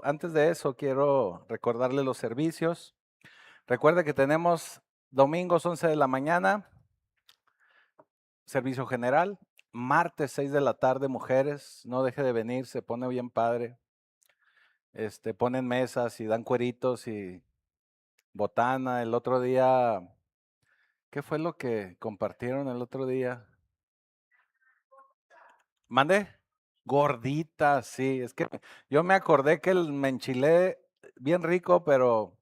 Antes de eso, quiero recordarle los servicios. Recuerde que tenemos domingos 11 de la mañana, servicio general. Martes 6 de la tarde, mujeres, no deje de venir, se pone bien padre. Ponen mesas y dan cueritos y botana. El otro día, ¿qué fue lo que compartieron el otro día? ¿Mande? Gorditas, sí, es que yo me acordé que me enchilé bien rico, pero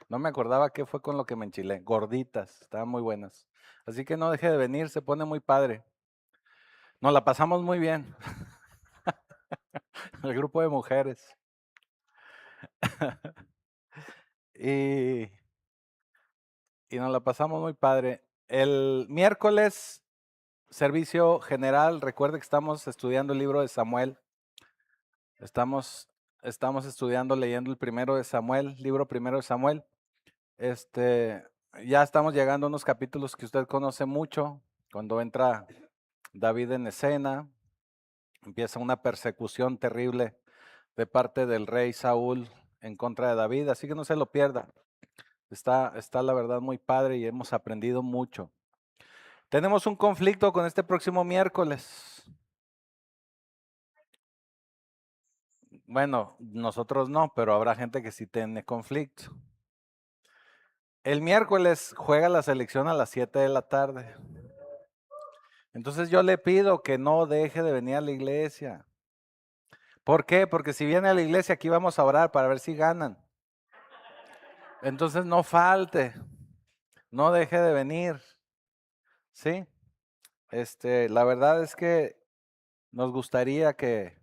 no me acordaba qué fue con lo que me enchilé. Gorditas, estaban muy buenas. Así que no deje de venir, se pone muy padre. Nos la pasamos muy bien, el grupo de mujeres. Y, y nos la pasamos muy padre. El miércoles, servicio general, recuerde que estamos estudiando el libro de Samuel. Estamos, estamos estudiando, leyendo el primero de Samuel, libro primero de Samuel. Este, ya estamos llegando a unos capítulos que usted conoce mucho, cuando entra David en escena, empieza una persecución terrible de parte del rey Saúl en contra de David, así que no se lo pierda. Está la verdad muy padre y hemos aprendido mucho. Tenemos un conflicto con este próximo miércoles. Bueno, nosotros no, pero habrá gente que sí tiene conflicto. El miércoles juega la selección a las 7 de la tarde. Entonces yo le pido que no deje de venir a la iglesia. ¿Por qué? Porque si viene a la iglesia aquí vamos a orar para ver si ganan. Entonces no falte, no deje de venir, ¿sí? La verdad es que nos gustaría que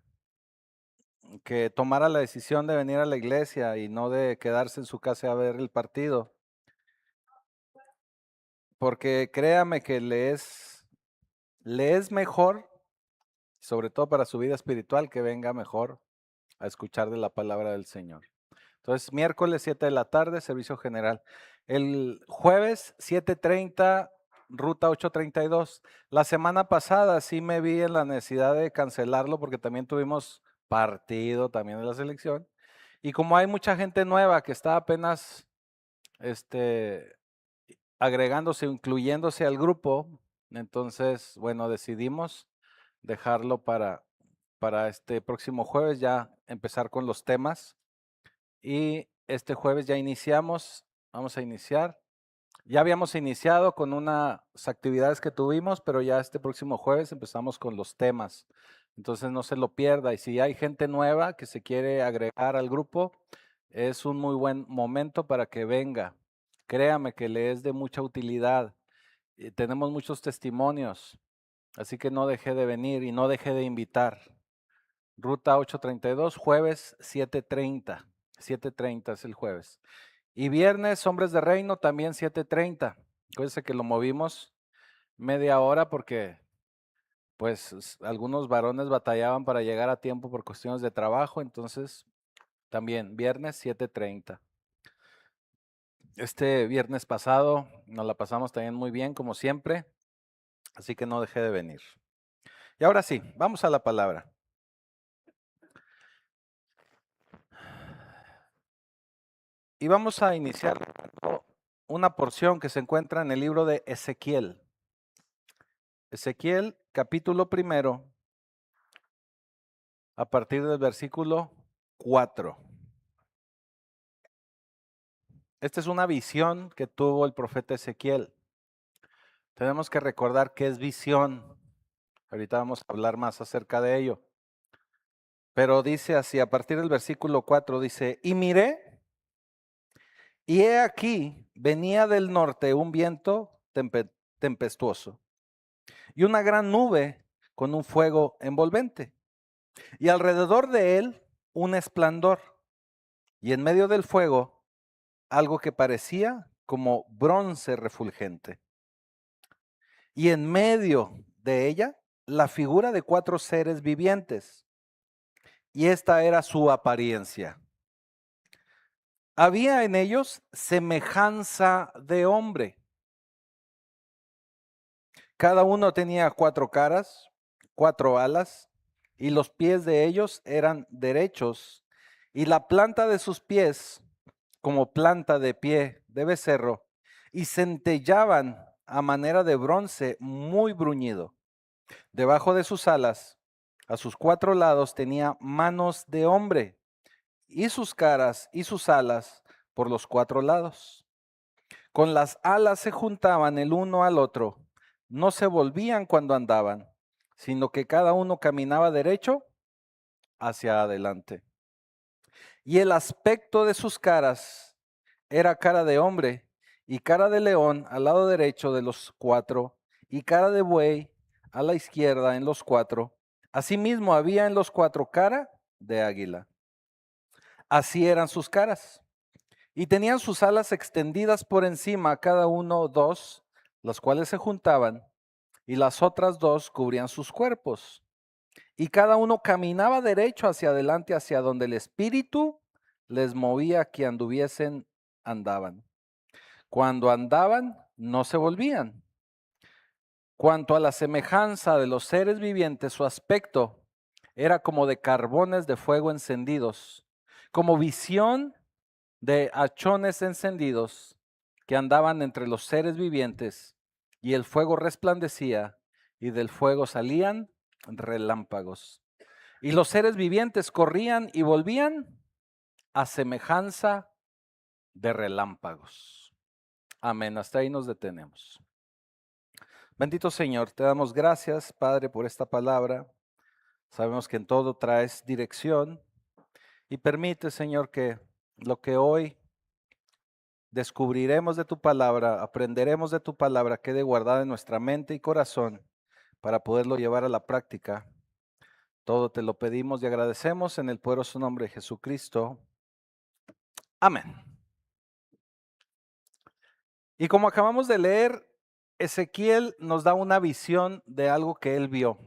tomara la decisión de venir a la iglesia y no de quedarse en su casa a ver el partido. Porque créame que le es mejor, sobre todo para su vida espiritual, que venga mejor a escuchar de la palabra del Señor. Entonces, miércoles 7 de la tarde, servicio general. El jueves 7:30, ruta 832. La semana pasada sí me vi en la necesidad de cancelarlo porque también tuvimos partido también de la selección. Y como hay mucha gente nueva que está apenas agregándose, incluyéndose al grupo, entonces, bueno, decidimos dejarlo para este próximo jueves, ya empezar con los temas. Y este jueves ya iniciamos, vamos a iniciar. Ya habíamos iniciado con unas actividades que tuvimos, pero ya este próximo jueves empezamos con los temas. Entonces no se lo pierda. Y si hay gente nueva que se quiere agregar al grupo, es un muy buen momento para que venga. Créame que le es de mucha utilidad. Tenemos muchos testimonios, así que no deje de venir y no deje de invitar. Ruta 832, jueves 7:30. 7:30 es el jueves. Y viernes, Hombres de Reino, también 7:30. Acuérdense que lo movimos media hora porque pues algunos varones batallaban para llegar a tiempo por cuestiones de trabajo, entonces también viernes 7:30. Este viernes pasado nos la pasamos también muy bien, como siempre, así que no deje de venir. Y ahora sí, vamos a la palabra. Y vamos a iniciar una porción que se encuentra en el libro de Ezequiel. Ezequiel, capítulo primero, a partir del versículo 4. Esta es una visión que tuvo el profeta Ezequiel. Tenemos que recordar que es visión. Ahorita vamos a hablar más acerca de ello. Pero dice así, a partir del versículo 4, dice, y miré, y he aquí, venía del norte un viento tempestuoso y una gran nube con un fuego envolvente, y alrededor de él un esplendor, y en medio del fuego algo que parecía como bronce refulgente. Y en medio de ella la figura de 4 seres vivientes, y esta era su apariencia. Había en ellos semejanza de hombre. Cada uno tenía 4 caras, 4 alas, y los pies de ellos eran derechos, y la planta de sus pies como planta de pie de becerro, y centellaban a manera de bronce muy bruñido. Debajo de sus alas, a sus 4 lados, tenía manos de hombre, y sus caras y sus alas por los 4 lados. Con las alas se juntaban el uno al otro, no se volvían cuando andaban, sino que cada uno caminaba derecho hacia adelante. Y el aspecto de sus caras era cara de hombre y cara de león al lado derecho de los 4 y cara de buey a la izquierda en los 4. Asimismo había en los 4 cara de águila. Así eran sus caras. Y tenían sus alas extendidas por encima, cada uno 2, las cuales se juntaban, y las otras 2 cubrían sus cuerpos. Y cada uno caminaba derecho hacia adelante, hacia donde el Espíritu les movía que anduviesen, andaban. Cuando andaban, no se volvían. Cuanto a la semejanza de los seres vivientes, su aspecto era como de carbones de fuego encendidos, como visión de hachones encendidos que andaban entre los seres vivientes, y el fuego resplandecía, y del fuego salían relámpagos. Y los seres vivientes corrían y volvían a semejanza de relámpagos. Amén. Hasta ahí nos detenemos. Bendito Señor, te damos gracias, Padre, por esta palabra. Sabemos que en todo traes dirección y permite, Señor, que lo que hoy descubriremos de tu palabra, aprenderemos de tu palabra, quede guardada en nuestra mente y corazón para poderlo llevar a la práctica. Todo te lo pedimos y agradecemos en el poderoso nombre de Jesucristo. Amén. Y como acabamos de leer, Ezequiel nos da una visión de algo que él vio,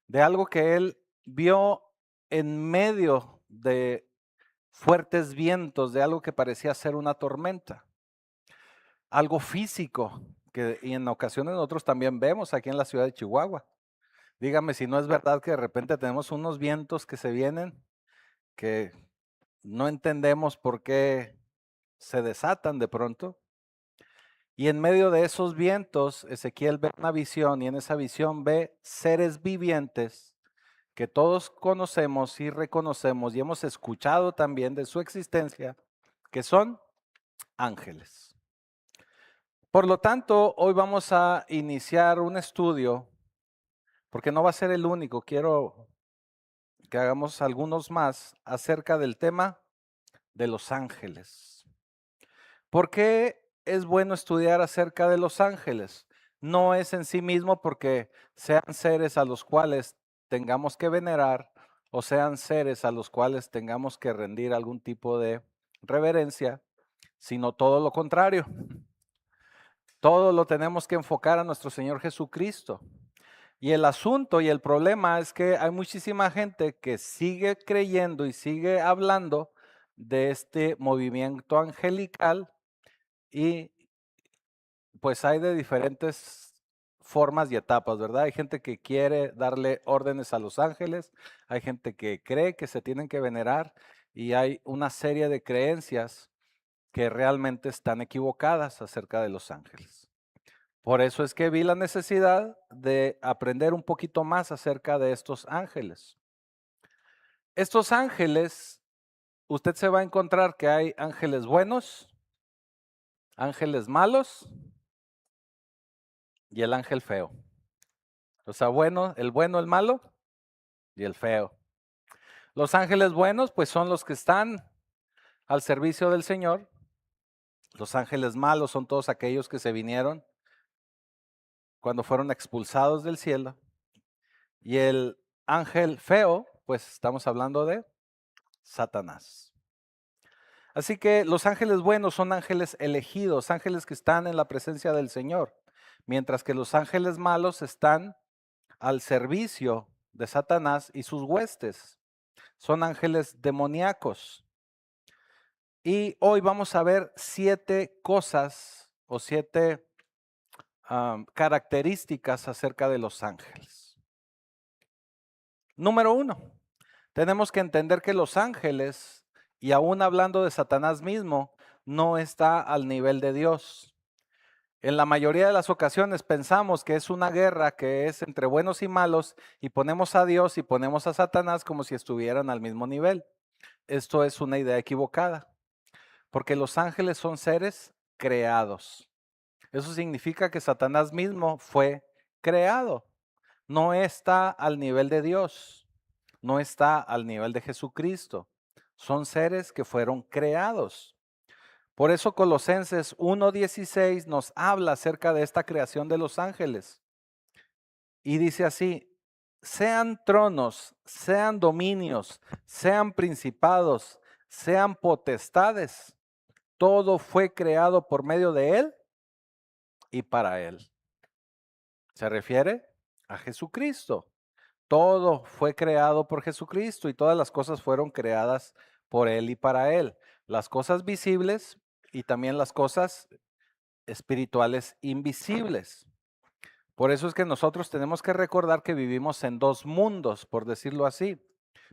de algo que él vio en medio de fuertes vientos, de algo que parecía ser una tormenta, algo físico, que y en ocasiones nosotros también vemos aquí en la ciudad de Chihuahua. Dígame si no es verdad que de repente tenemos unos vientos que se vienen que no entendemos por qué se desatan de pronto. Y en medio de esos vientos, Ezequiel ve una visión y en esa visión ve seres vivientes que todos conocemos y reconocemos y hemos escuchado también de su existencia, que son ángeles. Por lo tanto, hoy vamos a iniciar un estudio, porque no va a ser el único, quiero que hagamos algunos más acerca del tema de los ángeles. ¿Por qué es bueno estudiar acerca de los ángeles? No es en sí mismo porque sean seres a los cuales tengamos que venerar o sean seres a los cuales tengamos que rendir algún tipo de reverencia, sino todo lo contrario. Todo lo tenemos que enfocar a nuestro Señor Jesucristo. Y el asunto y el problema es que hay muchísima gente que sigue creyendo y sigue hablando de este movimiento angelical y pues hay de diferentes formas y etapas, ¿verdad? Hay gente que quiere darle órdenes a los ángeles, hay gente que cree que se tienen que venerar y hay una serie de creencias que realmente están equivocadas acerca de los ángeles. Por eso es que vi la necesidad de aprender un poquito más acerca de estos ángeles. Estos ángeles, usted se va a encontrar que hay ángeles buenos, ángeles malos y el ángel feo. O sea, bueno, el malo y el feo. Los ángeles buenos, pues son los que están al servicio del Señor. Los ángeles malos son todos aquellos que se vinieron cuando fueron expulsados del cielo. Y el ángel feo, pues estamos hablando de Satanás. Así que los ángeles buenos son ángeles elegidos, ángeles que están en la presencia del Señor, mientras que los ángeles malos están al servicio de Satanás y sus huestes. Son ángeles demoníacos. Y hoy vamos a ver 7 cosas o 7 características acerca de los ángeles. Número 1, tenemos que entender que los ángeles, y aún hablando de Satanás mismo, no está al nivel de Dios. En la mayoría de las ocasiones pensamos que es una guerra que es entre buenos y malos y ponemos a Dios y ponemos a Satanás como si estuvieran al mismo nivel. Esto es una idea equivocada, porque los ángeles son seres creados. Eso significa que Satanás mismo fue creado. No está al nivel de Dios, no está al nivel de Jesucristo. Son seres que fueron creados. Por eso Colosenses 1:16 nos habla acerca de esta creación de los ángeles. Y dice así, sean tronos, sean dominios, sean principados, sean potestades. Todo fue creado por medio de Él y para Él. Se refiere a Jesucristo. Todo fue creado por Jesucristo y todas las cosas fueron creadas por Él y para Él. Las cosas visibles y también las cosas espirituales invisibles. Por eso es que nosotros tenemos que recordar que vivimos en dos mundos, por decirlo así.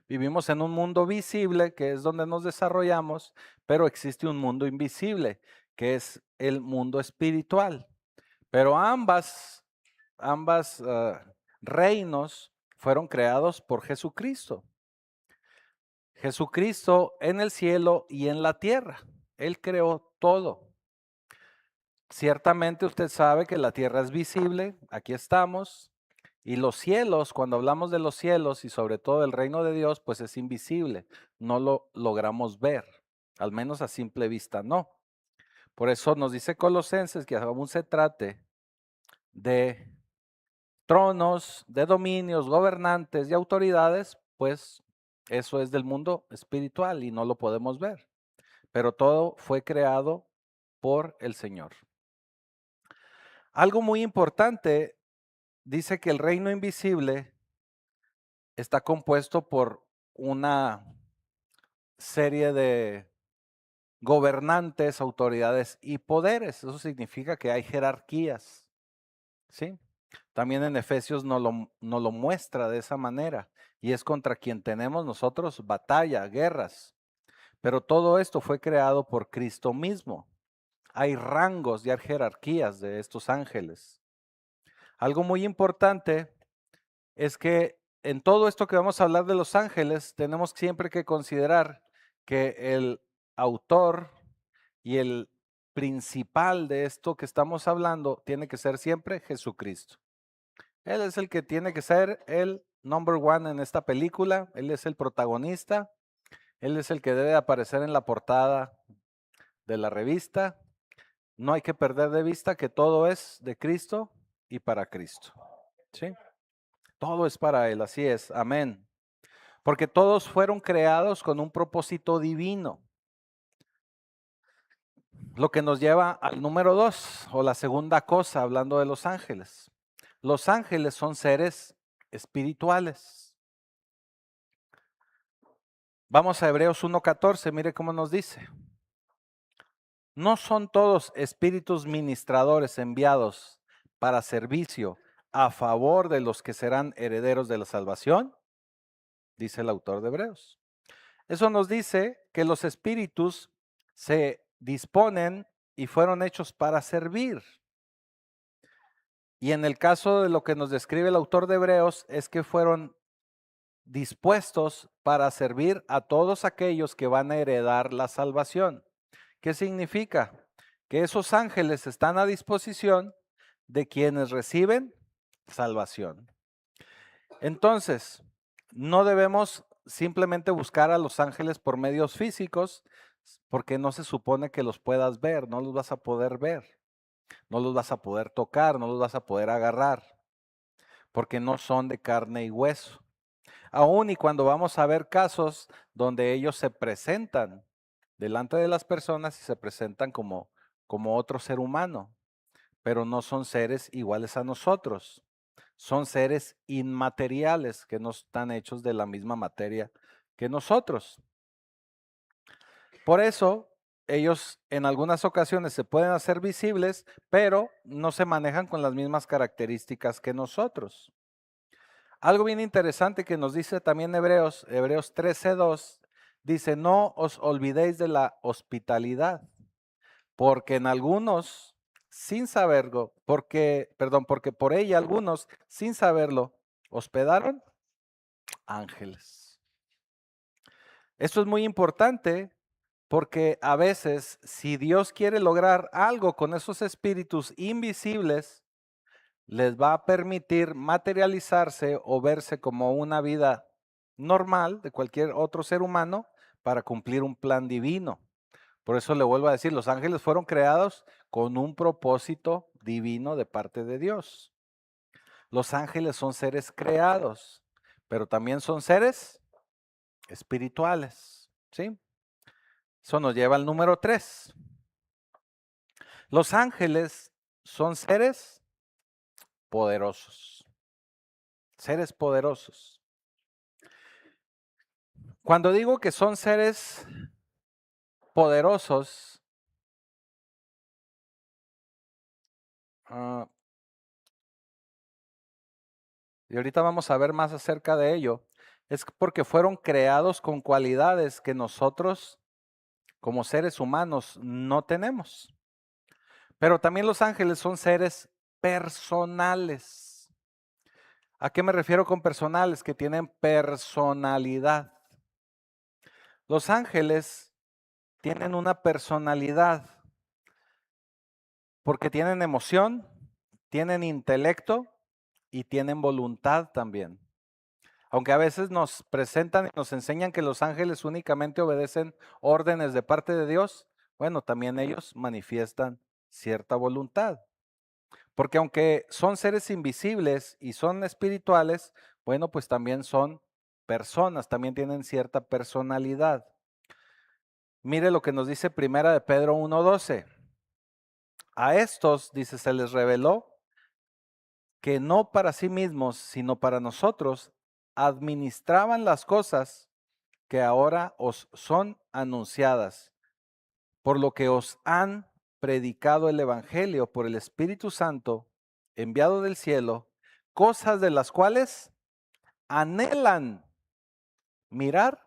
Vivimos en un mundo visible, que es donde nos desarrollamos, pero existe un mundo invisible, que es el mundo espiritual. Pero ambas reinos fueron creados por Jesucristo. Jesucristo en el cielo y en la tierra. Él creó todo. Ciertamente usted sabe que la tierra es visible, aquí estamos, y los cielos, cuando hablamos de los cielos y sobre todo el reino de Dios, pues es invisible, no lo logramos ver, al menos a simple vista no. Por eso nos dice Colosenses que aún se trate de tronos, de dominios, gobernantes y autoridades, pues eso es del mundo espiritual y no lo podemos ver. Pero todo fue creado por el Señor. Algo muy importante, dice que el reino invisible está compuesto por una serie de gobernantes, autoridades y poderes. Eso significa que hay jerarquías, ¿sí? También en Efesios nos lo muestra de esa manera. Y es contra quien tenemos nosotros batalla, guerras. Pero todo esto fue creado por Cristo mismo. Hay rangos y hay jerarquías de estos ángeles. Algo muy importante es que en todo esto que vamos a hablar de los ángeles, tenemos siempre que considerar que el autor y el principal de esto que estamos hablando tiene que ser siempre Jesucristo. Él es el que tiene que ser el number one en esta película, él es el protagonista, él es el que debe aparecer en la portada de la revista. No hay que perder de vista que todo es de Cristo y para Cristo. ¿Sí? Todo es para Él, así es, amén. Porque todos fueron creados con un propósito divino. Lo que nos lleva al número 2, o la segunda cosa, hablando de los ángeles. Los ángeles son seres espirituales. Vamos a Hebreos 1:14, mire cómo nos dice. ¿No son todos espíritus ministradores enviados para servicio a favor de los que serán herederos de la salvación? Dice el autor de Hebreos. Eso nos dice que los espíritus se disponen y fueron hechos para servir. Y en el caso de lo que nos describe el autor de Hebreos es que fueron dispuestos para servir a todos aquellos que van a heredar la salvación. ¿Qué significa? Que esos ángeles están a disposición de quienes reciben salvación. Entonces, no debemos simplemente buscar a los ángeles por medios físicos, porque no se supone que los puedas ver, no los vas a poder ver, no los vas a poder tocar, no los vas a poder agarrar, porque no son de carne y hueso. Aún y cuando vamos a ver casos donde ellos se presentan delante de las personas y se presentan como otro ser humano, pero no son seres iguales a nosotros. Son seres inmateriales que no están hechos de la misma materia que nosotros. Por eso, ellos en algunas ocasiones se pueden hacer visibles, pero no se manejan con las mismas características que nosotros. Algo bien interesante que nos dice también Hebreos 13:2, dice, no os olvidéis de la hospitalidad, porque en algunos, sin saberlo, porque por ella algunos, sin saberlo, hospedaron ángeles. Esto es muy importante porque a veces, si Dios quiere lograr algo con esos espíritus invisibles, les va a permitir materializarse o verse como una vida normal de cualquier otro ser humano para cumplir un plan divino. Por eso le vuelvo a decir, los ángeles fueron creados con un propósito divino de parte de Dios. Los ángeles son seres creados, pero también son seres espirituales, ¿sí? Eso nos lleva al número 3. Los ángeles son seres poderosos. Seres poderosos. Cuando digo que son seres poderosos, y ahorita vamos a ver más acerca de ello, es porque fueron creados con cualidades que nosotros como seres humanos no tenemos. Pero también los ángeles son seres personales. ¿A qué me refiero con personales? Que tienen personalidad. Los ángeles tienen una personalidad porque tienen emoción, tienen intelecto y tienen voluntad también. Aunque a veces nos presentan y nos enseñan que los ángeles únicamente obedecen órdenes de parte de Dios, bueno, también ellos manifiestan cierta voluntad. Porque aunque son seres invisibles y son espirituales, bueno, pues también son personas, también tienen cierta personalidad. Mire lo que nos dice Primera de Pedro 1:12. A estos, dice, se les reveló que no para sí mismos, sino para nosotros, administraban las cosas que ahora os son anunciadas, por lo que os han predicado el Evangelio por el Espíritu Santo, enviado del cielo, cosas de las cuales anhelan mirar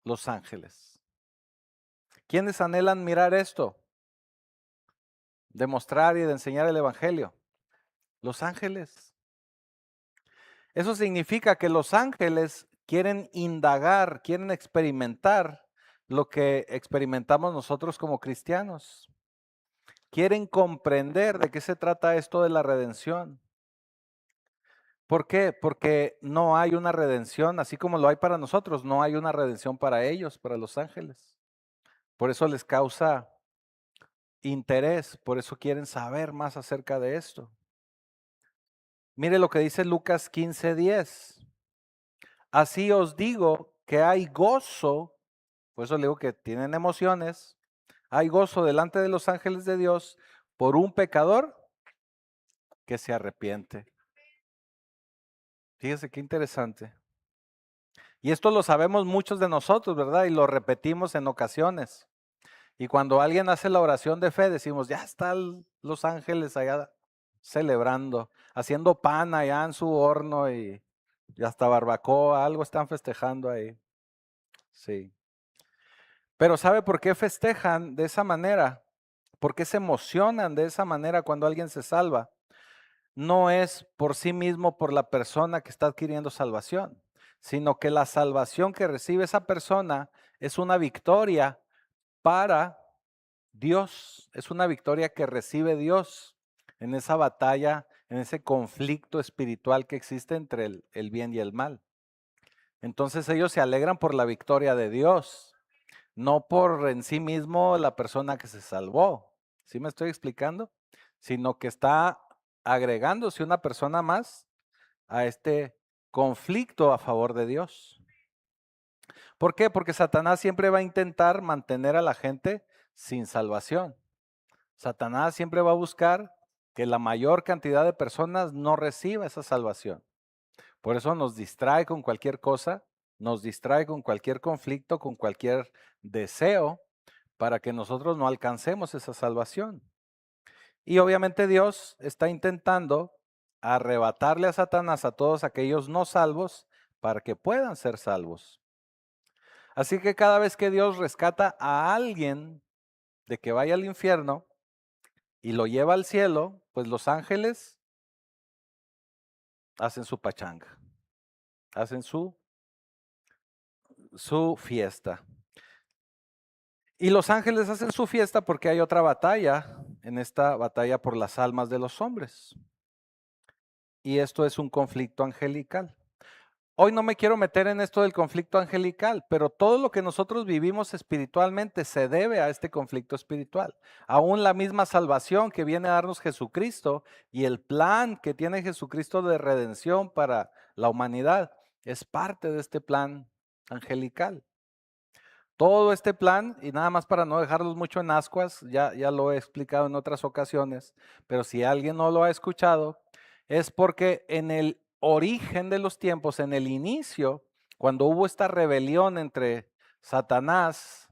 los ángeles. ¿Quiénes anhelan mirar esto? Demostrar y de enseñar el Evangelio. Los ángeles. Eso significa que los ángeles quieren indagar, quieren experimentar lo que experimentamos nosotros como cristianos. Quieren comprender de qué se trata esto de la redención. ¿Por qué? Porque no hay una redención, así como lo hay para nosotros, no hay una redención para ellos, para los ángeles. Por eso les causa interés, por eso quieren saber más acerca de esto. Mire lo que dice Lucas 15:10. Así os digo que hay gozo, por eso le digo que tienen emociones, hay gozo delante de los ángeles de Dios por un pecador que se arrepiente. Fíjese qué interesante. Y esto lo sabemos muchos de nosotros, ¿verdad? Y lo repetimos en ocasiones. Y cuando alguien hace la oración de fe, decimos, ya están los ángeles allá celebrando, haciendo pan allá en su horno y hasta barbacoa, algo están festejando ahí. Sí. Pero ¿sabe por qué festejan de esa manera? ¿Por qué se emocionan de esa manera cuando alguien se salva? No es por sí mismo, por la persona que está adquiriendo salvación, sino que la salvación que recibe esa persona es una victoria para Dios, es una victoria que recibe Dios en esa batalla, en ese conflicto espiritual que existe entre el bien y el mal. Entonces ellos se alegran por la victoria de Dios, no por en sí mismo la persona que se salvó. ¿Sí me estoy explicando? Sino que está agregándose una persona más a este conflicto a favor de Dios. ¿Por qué? Porque Satanás siempre va a intentar mantener a la gente sin salvación. Satanás siempre va a buscar que la mayor cantidad de personas no reciba esa salvación. Por eso nos distrae con cualquier cosa, nos distrae con cualquier conflicto, con cualquier deseo, para que nosotros no alcancemos esa salvación. Y obviamente Dios está intentando arrebatarle a Satanás a todos aquellos no salvos para que puedan ser salvos. Así que cada vez que Dios rescata a alguien de que vaya al infierno y lo lleva al cielo, pues los ángeles hacen su pachanga, hacen su fiesta. Y los ángeles hacen su fiesta porque hay otra batalla, en esta batalla por las almas de los hombres. Y esto es un conflicto angelical. Hoy no me quiero meter en esto del conflicto angelical, pero todo lo que nosotros vivimos espiritualmente se debe a este conflicto espiritual. Aún la misma salvación que viene a darnos Jesucristo y el plan que tiene Jesucristo de redención para la humanidad es parte de este plan angelical. Todo este plan, y nada más para no dejarlos mucho en ascuas, ya lo he explicado en otras ocasiones, pero si alguien no lo ha escuchado, es porque en el origen de los tiempos, en el inicio, cuando hubo esta rebelión entre Satanás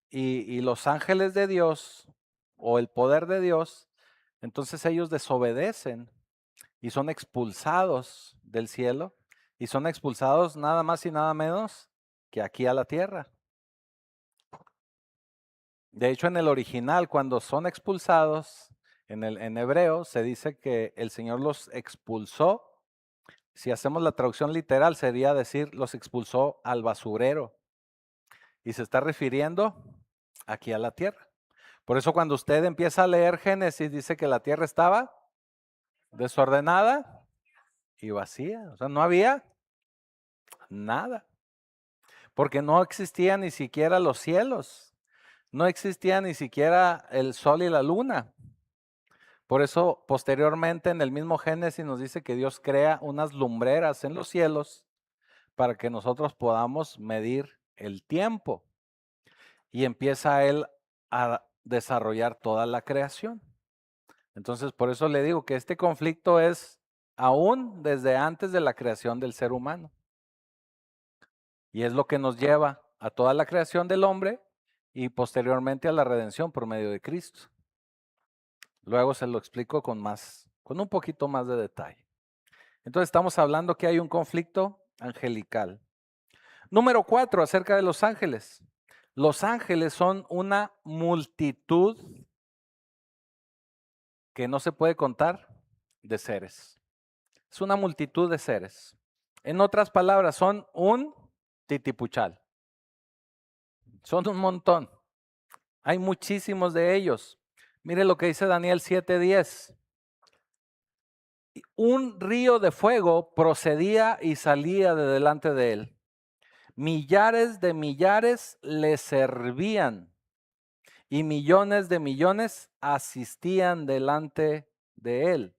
y los ángeles de Dios, o el poder de Dios, entonces ellos desobedecen y son expulsados del cielo, y son expulsados nada más y nada menos que aquí a la tierra. De hecho, en el original, cuando son expulsados, en hebreo se dice que el Señor los expulsó. Si hacemos la traducción literal, sería decir, los expulsó al basurero. Y se está refiriendo aquí a la tierra. Por eso cuando usted empieza a leer Génesis, dice que la tierra estaba desordenada y vacía. O sea, no había nada. Porque no existía ni siquiera los cielos. No existía ni siquiera el sol y la luna. Por eso, posteriormente, en el mismo Génesis nos dice que Dios crea unas lumbreras en los cielos para que nosotros podamos medir el tiempo. Y empieza Él a desarrollar toda la creación. Entonces, por eso le digo que este conflicto es aún desde antes de la creación del ser humano. Y es lo que nos lleva a toda la creación del hombre y posteriormente a la redención por medio de Cristo. Luego se lo explico con un poquito más de detalle. Entonces estamos hablando que hay un conflicto angelical. Número 4, acerca de los ángeles. Los ángeles son una multitud que no se puede contar de seres. Es una multitud de seres. En otras palabras, son un titipuchal. Son un montón. Hay muchísimos de ellos. Mire lo que dice Daniel 7:10. Un río de fuego procedía y salía de delante de él. Millares de millares le servían y millones de millones asistían delante de él.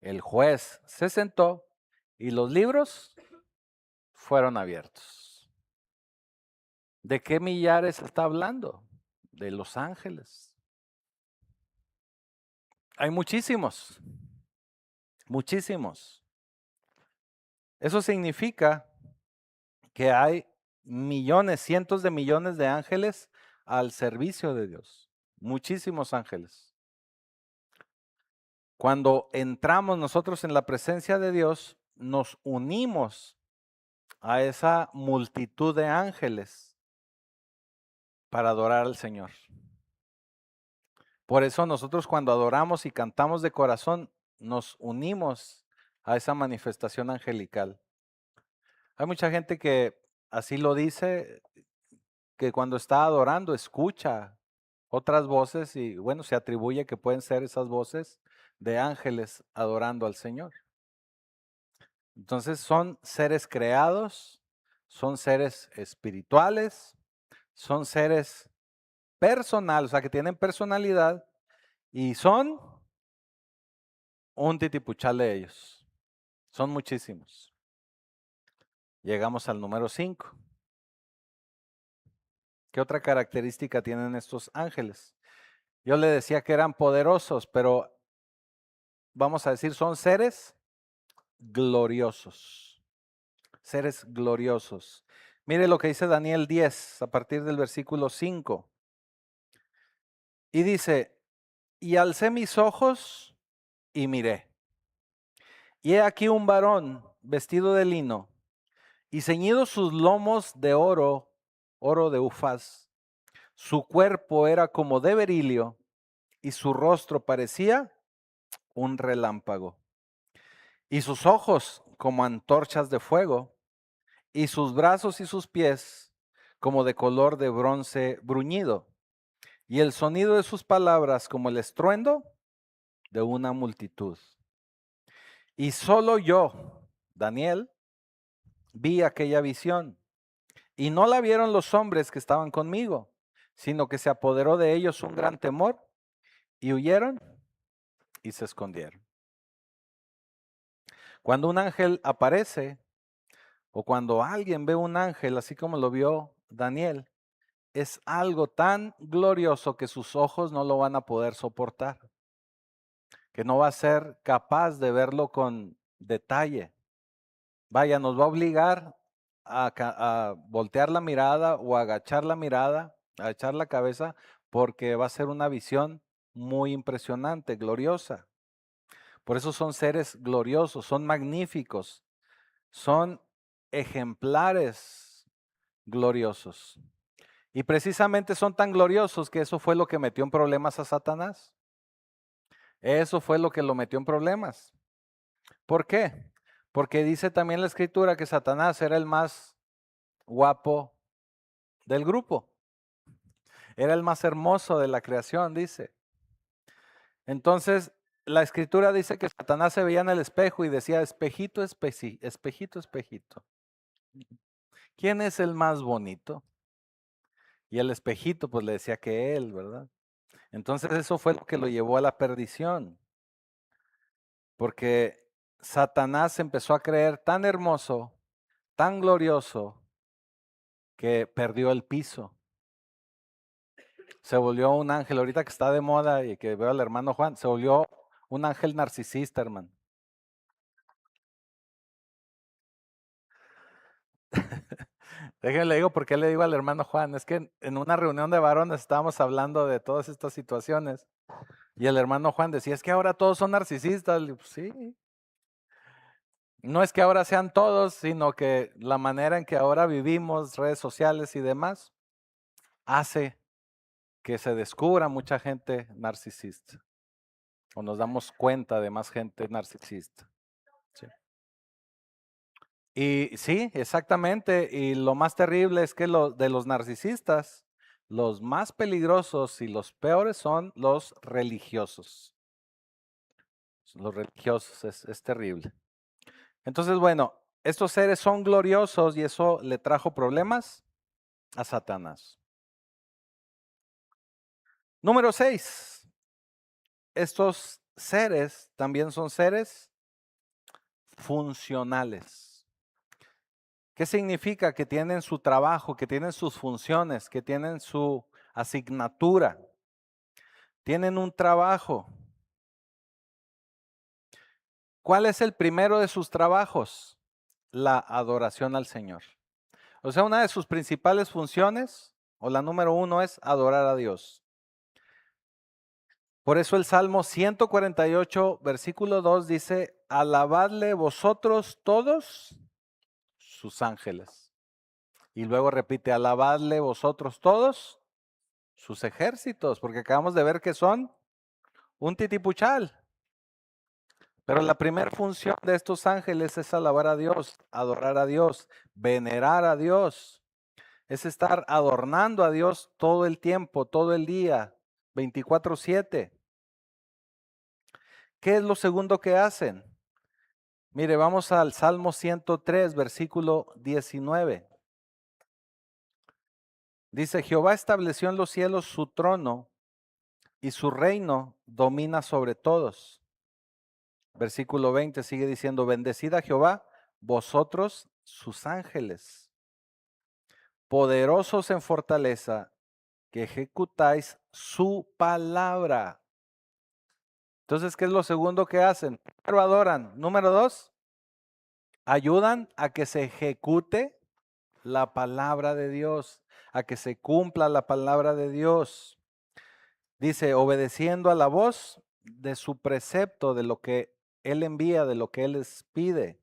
El juez se sentó y los libros fueron abiertos. ¿De qué millares está hablando? De los ángeles. Hay muchísimos, muchísimos. Eso significa que hay millones, cientos de millones de ángeles al servicio de Dios. Muchísimos ángeles. Cuando entramos nosotros en la presencia de Dios, nos unimos a esa multitud de ángeles para adorar al Señor. Por eso nosotros cuando adoramos y cantamos de corazón, nos unimos a esa manifestación angelical. Hay mucha gente que así lo dice, que cuando está adorando escucha otras voces y bueno, se atribuye que pueden ser esas voces de ángeles adorando al Señor. Entonces son seres creados, son seres espirituales, son seres personales, o sea que tienen personalidad y son un titipuchal de ellos. Son muchísimos. Llegamos al número 5. ¿Qué otra característica tienen estos ángeles? Yo le decía que eran poderosos, pero vamos a decir, son seres gloriosos. Seres gloriosos. Mire lo que dice Daniel 10 a partir del versículo 5. Y dice, y alcé mis ojos y miré. Y he aquí un varón vestido de lino y ceñidos sus lomos de oro, oro de Ufaz. Su cuerpo era como de berilio y su rostro parecía un relámpago. Y sus ojos como antorchas de fuego, y sus brazos y sus pies como de color de bronce bruñido, y el sonido de sus palabras como el estruendo de una multitud. Y solo yo, Daniel, vi aquella visión, y no la vieron los hombres que estaban conmigo, sino que se apoderó de ellos un gran temor, y huyeron y se escondieron. Cuando un ángel aparece, o cuando alguien ve un ángel, así como lo vio Daniel, es algo tan glorioso que sus ojos no lo van a poder soportar, que no va a ser capaz de verlo con detalle. Vaya, nos va a obligar a voltear la mirada o a agachar la mirada, a echar la cabeza, porque va a ser una visión muy impresionante, gloriosa. Por eso son seres gloriosos, son magníficos, son ejemplares gloriosos. Y precisamente son tan gloriosos que eso fue lo que metió en problemas a Satanás. Eso fue lo que lo metió en problemas. ¿Por qué? Porque dice también la escritura que Satanás era el más guapo del grupo. Era el más hermoso de la creación, dice. Entonces, la escritura dice que Satanás se veía en el espejo y decía, espejito, espejito, espejito. ¿Quién es el más bonito? Y el espejito pues le decía que él, ¿verdad? Entonces eso fue lo que lo llevó a la perdición. Porque Satanás empezó a creer tan hermoso, tan glorioso, que perdió el piso. Se volvió un ángel, ahorita que está de moda y que veo al hermano Juan, se volvió un ángel narcisista, hermano. Déjenle digo por qué le digo al hermano Juan, es que en una reunión de varones estábamos hablando de todas estas situaciones y el hermano Juan decía, es que ahora todos son narcisistas. Le digo, pues sí, no es que ahora sean todos, sino que la manera en que ahora vivimos, redes sociales y demás, hace que se descubra mucha gente narcisista o nos damos cuenta de más gente narcisista. Sí. Y sí, exactamente. Y lo más terrible es que de los narcisistas, los más peligrosos y los peores son los religiosos. Los religiosos es terrible. Entonces, bueno, estos seres son gloriosos y eso le trajo problemas a Satanás. Número 6. Estos seres también son seres funcionales. ¿Qué significa? Que tienen su trabajo, que tienen sus funciones, que tienen su asignatura, tienen un trabajo. ¿Cuál es el primero de sus trabajos? La adoración al Señor. O sea, una de sus principales funciones, o la número 1, es adorar a Dios. Por eso el Salmo 148, versículo 2 dice, alabadle vosotros todos sus ángeles. Y luego repite, alabadle vosotros todos sus ejércitos, porque acabamos de ver que son un titipuchal. Pero la primera función de estos ángeles es alabar a Dios, adorar a Dios, venerar a Dios. Es estar adornando a Dios todo el tiempo, todo el día, 24/7. ¿Qué es lo segundo que hacen? Mire, vamos al Salmo 103, versículo 19. Dice, Jehová estableció en los cielos su trono y su reino domina sobre todos. Versículo 20 sigue diciendo, bendecid a Jehová, vosotros sus ángeles, poderosos en fortaleza, que ejecutáis su palabra. Entonces, ¿qué es lo segundo que hacen? Primero adoran. Número 2, ayudan a que se ejecute la palabra de Dios, a que se cumpla la palabra de Dios. Dice, obedeciendo a la voz de su precepto, de lo que Él envía, de lo que Él les pide.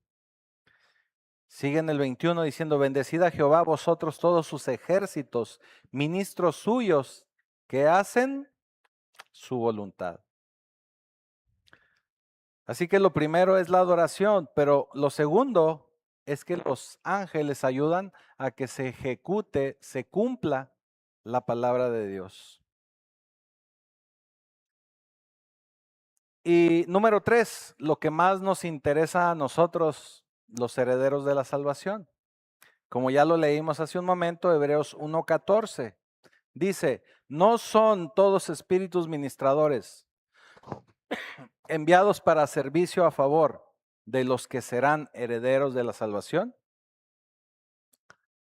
Sigue en el 21 diciendo, bendecid a Jehová vosotros todos sus ejércitos, ministros suyos que hacen su voluntad. Así que lo primero es la adoración, pero lo segundo es que los ángeles ayudan a que se ejecute, se cumpla la palabra de Dios. Y número 3, lo que más nos interesa a nosotros, los herederos de la salvación. Como ya lo leímos hace un momento, Hebreos 1:14, dice, no son todos espíritus ministradores enviados para servicio a favor de los que serán herederos de la salvación.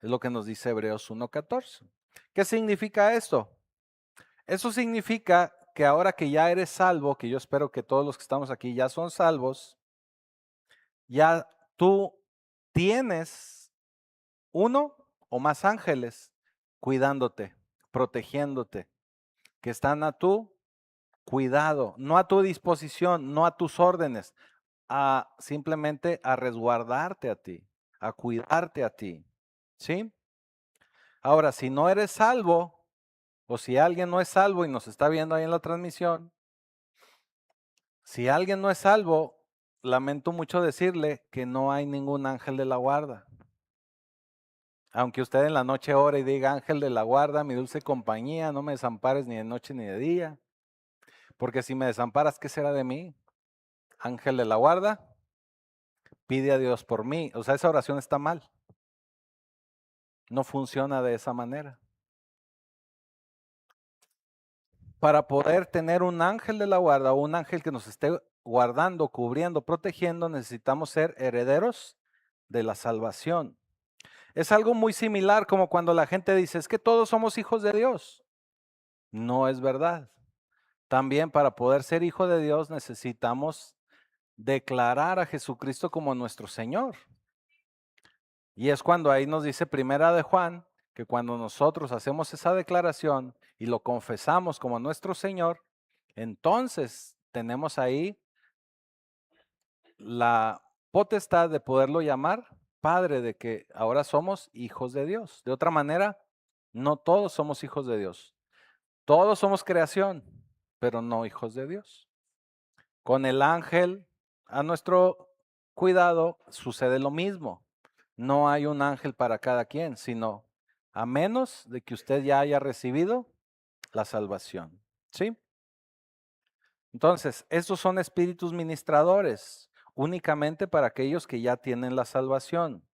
Es lo que nos dice Hebreos 1:14. ¿Qué significa esto? Eso significa que ahora que ya eres salvo, que yo espero que todos los que estamos aquí ya son salvos, ya tú tienes uno o más ángeles cuidándote, protegiéndote, que están a tu cuidado, no a tu disposición, no a tus órdenes, a simplemente a resguardarte a ti, a cuidarte a ti. ¿Sí? Ahora, si no eres salvo, o si alguien no es salvo y nos está viendo ahí en la transmisión, si alguien no es salvo, lamento mucho decirle que no hay ningún ángel de la guarda. Aunque usted en la noche ore y diga, ángel de la guarda, mi dulce compañía, no me desampares ni de noche ni de día. Porque si me desamparas, ¿qué será de mí? Ángel de la guarda, pide a Dios por mí. O sea, esa oración está mal. No funciona de esa manera. Para poder tener un ángel de la guarda o un ángel que nos esté guardando, cubriendo, protegiendo, necesitamos ser herederos de la salvación. Es algo muy similar como cuando la gente dice, es que todos somos hijos de Dios. No es verdad. También para poder ser hijo de Dios necesitamos declarar a Jesucristo como nuestro Señor. Y es cuando ahí nos dice Primera de Juan, que cuando nosotros hacemos esa declaración y lo confesamos como nuestro Señor, entonces tenemos ahí la potestad de poderlo llamar Padre, de que ahora somos hijos de Dios. De otra manera, no todos somos hijos de Dios. Todos somos creación, pero no hijos de Dios. Con el ángel a nuestro cuidado sucede lo mismo. No hay un ángel para cada quien, sino a menos de que usted ya haya recibido la salvación. ¿Sí? Entonces, estos son espíritus ministradores únicamente para aquellos que ya tienen la salvación.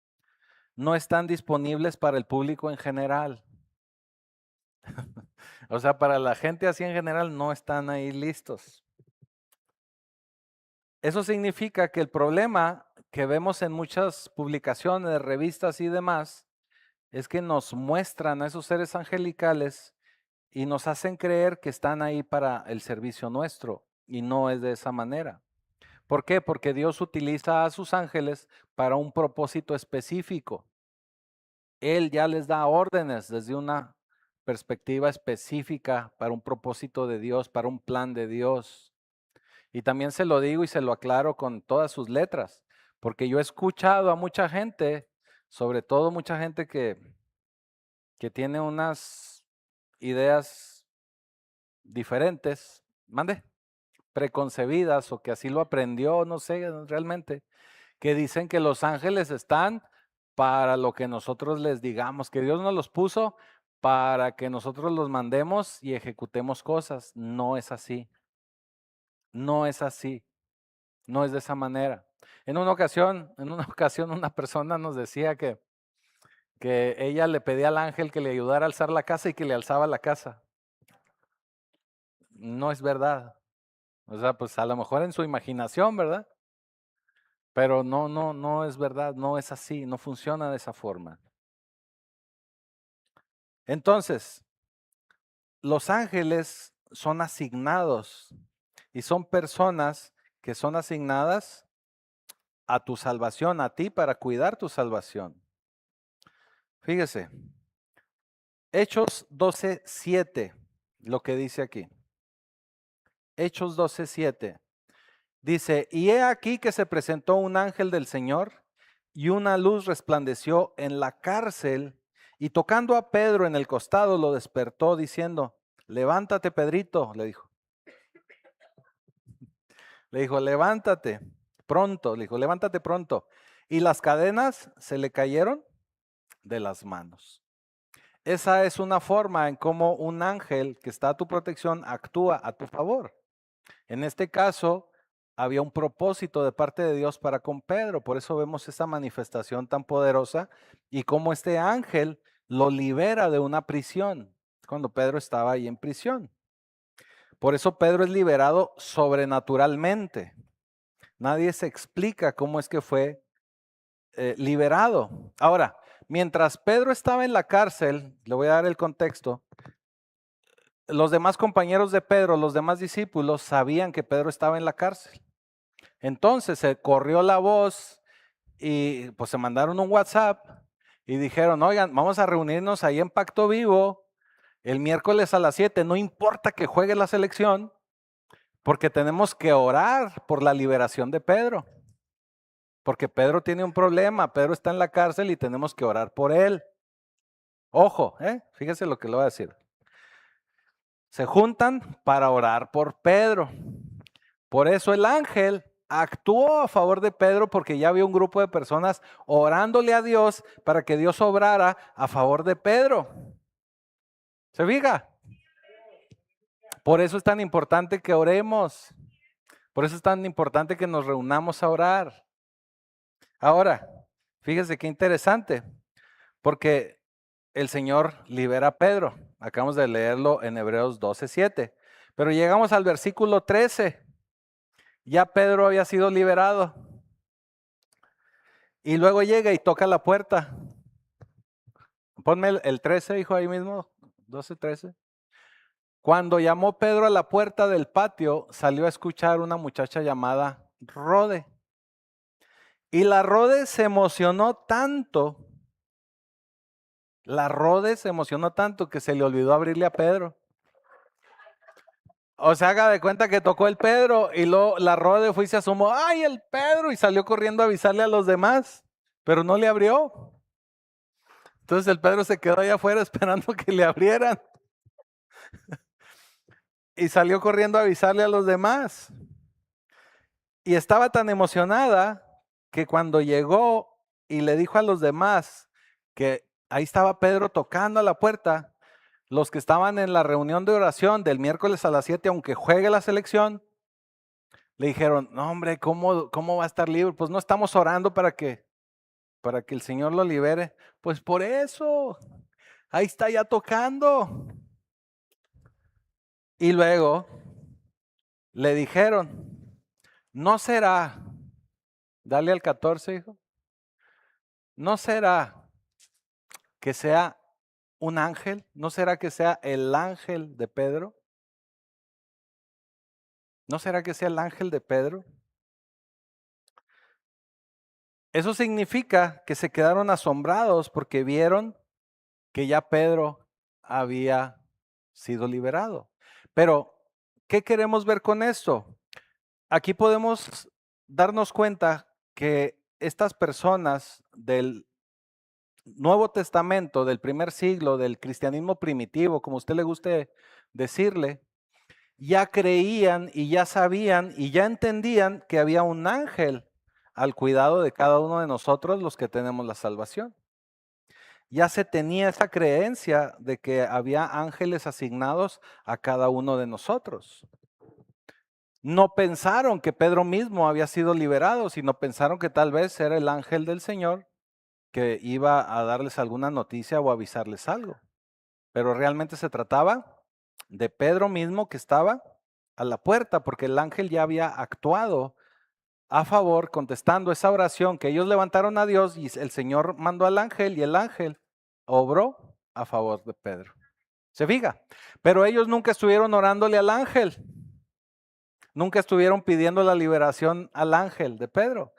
No están disponibles para el público en general. O sea, para la gente así en general no están ahí listos. Eso significa que el problema que vemos en muchas publicaciones, revistas y demás, es que nos muestran a esos seres angelicales y nos hacen creer que están ahí para el servicio nuestro, y no es de esa manera. ¿Por qué? Porque Dios utiliza a sus ángeles para un propósito específico. Él ya les da órdenes desde una perspectiva específica para un propósito de Dios, para un plan de Dios. Y también se lo digo y se lo aclaro con todas sus letras, porque yo he escuchado a mucha gente, sobre todo mucha gente que tiene unas ideas diferentes, mande, preconcebidas o que así lo aprendió, no sé realmente, que dicen que los ángeles están para lo que nosotros les digamos, que Dios nos los puso para que nosotros los mandemos y ejecutemos cosas. No es así. No es así. No es de esa manera. En una ocasión, una persona nos decía que ella le pedía al ángel que le ayudara a alzar la casa y que le alzaba la casa. No es verdad. O sea, pues a lo mejor en su imaginación, ¿verdad? Pero no es verdad, no es así, no funciona de esa forma. Entonces, los ángeles son asignados y son personas que son asignadas a tu salvación, a ti para cuidar tu salvación. Fíjese, Hechos 12:7, lo que dice aquí. Hechos 12:7. Dice, y he aquí que se presentó un ángel del Señor y una luz resplandeció en la cárcel y tocando a Pedro en el costado lo despertó diciendo, levántate Pedrito, le dijo. Le dijo, levántate pronto, le dijo, levántate pronto. Y las cadenas se le cayeron de las manos. Esa es una forma en cómo un ángel que está a tu protección actúa a tu favor. En este caso, había un propósito de parte de Dios para con Pedro. Por eso vemos esa manifestación tan poderosa y cómo este ángel lo libera de una prisión cuando Pedro estaba ahí en prisión. Por eso Pedro es liberado sobrenaturalmente. Nadie se explica cómo es que fue liberado. Ahora, mientras Pedro estaba en la cárcel, le voy a dar el contexto, los demás compañeros de Pedro, los demás discípulos, sabían que Pedro estaba en la cárcel. Entonces se corrió la voz y pues se mandaron un WhatsApp y dijeron, oigan, vamos a reunirnos ahí en Pacto Vivo el miércoles a las 7, no importa que juegue la selección, porque tenemos que orar por la liberación de Pedro. Porque Pedro tiene un problema, Pedro está en la cárcel y tenemos que orar por él. Ojo, fíjese lo que le voy a decir. Se juntan para orar por Pedro. Por eso el ángel actuó a favor de Pedro porque ya había un grupo de personas orándole a Dios para que Dios obrara a favor de Pedro. ¿Se fija? Por eso es tan importante que oremos. Por eso es tan importante que nos reunamos a orar. Ahora, fíjese qué interesante, porque el Señor libera a Pedro. Acabamos de leerlo en Hebreos 12:7. Pero llegamos al versículo 13. Ya Pedro había sido liberado. Y luego llega y toca la puerta. Ponme el 13, hijo, ahí mismo. 12:13. Cuando llamó Pedro a la puerta del patio, salió a escuchar una muchacha llamada Rode. Y la Rode se emocionó tanto. Que se le olvidó abrirle a Pedro. O sea, haga de cuenta que tocó el Pedro y luego la Rode fue y se asomó, ¡ay, el Pedro! Y salió corriendo a avisarle a los demás, pero no le abrió. Entonces el Pedro se quedó allá afuera esperando que le abrieran. Y salió corriendo a avisarle a los demás. Y estaba tan emocionada que cuando llegó y le dijo a los demás que ahí estaba Pedro tocando a la puerta, los que estaban en la reunión de oración del miércoles a las 7, aunque juegue la selección, le dijeron, no hombre, ¿cómo va a estar libre? Pues no estamos orando para que el Señor lo libere. Pues por eso, ahí está ya tocando. Y luego le dijeron, no será, dale al 14, hijo, no será que sea un ángel, no será que sea el ángel de Pedro, no será que sea el ángel de Pedro. Eso significa que se quedaron asombrados porque vieron que ya Pedro había sido liberado. Pero, ¿qué queremos ver con esto? Aquí podemos darnos cuenta que estas personas del Nuevo Testamento, del primer siglo, del cristianismo primitivo, como a usted le guste decirle, ya creían y ya sabían y ya entendían que había un ángel al cuidado de cada uno de nosotros los que tenemos la salvación. Ya se tenía esa creencia de que había ángeles asignados a cada uno de nosotros. No pensaron que Pedro mismo había sido liberado, sino pensaron que tal vez era el ángel del Señor que iba a darles alguna noticia o avisarles algo. Pero realmente se trataba de Pedro mismo que estaba a la puerta, porque el ángel ya había actuado a favor, contestando esa oración que ellos levantaron a Dios y el Señor mandó al ángel y el ángel obró a favor de Pedro. ¿Se fija? Pero ellos nunca estuvieron orándole al ángel. Nunca estuvieron pidiendo la liberación al ángel de Pedro.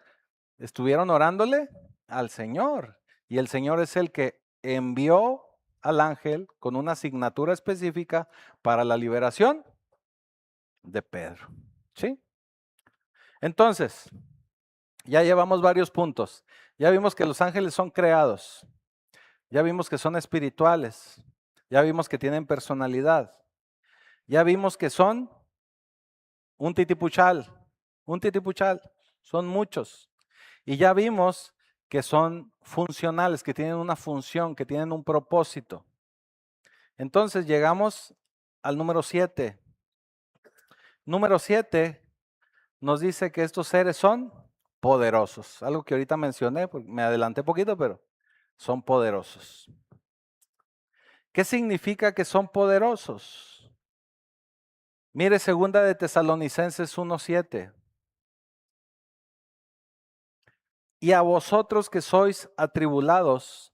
Estuvieron orándole al Señor. Y el Señor es el que envió al ángel con una asignatura específica para la liberación de Pedro. ¿Sí? Entonces, ya llevamos varios puntos. Ya vimos que los ángeles son creados. Ya vimos que son espirituales. Ya vimos que tienen personalidad. Ya vimos que son un titipuchal. Un titipuchal. Son muchos. Y ya vimos que son funcionales, que tienen una función, que tienen un propósito. Entonces llegamos al número 7. Número 7 nos dice que estos seres son poderosos. Algo que ahorita mencioné, porque me adelanté poquito, pero son poderosos. ¿Qué significa que son poderosos? Mire, segunda de Tesalonicenses 1:7. Y a vosotros que sois atribulados,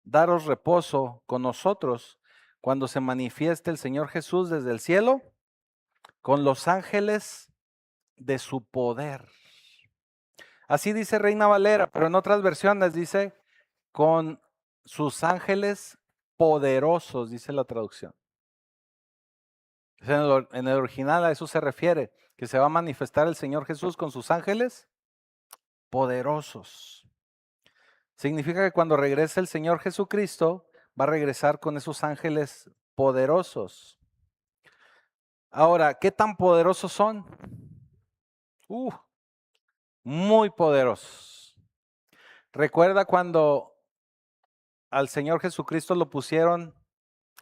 daros reposo con nosotros cuando se manifieste el Señor Jesús desde el cielo con los ángeles de su poder. Así dice Reina Valera, pero en otras versiones dice con sus ángeles poderosos, dice la traducción. En el original a eso se refiere, que se va a manifestar el Señor Jesús con sus ángeles poderosos. Significa que cuando regrese el Señor Jesucristo, va a regresar con esos ángeles poderosos. Ahora, ¿qué tan poderosos son? Muy poderosos. ¿Recuerda cuando al Señor Jesucristo lo pusieron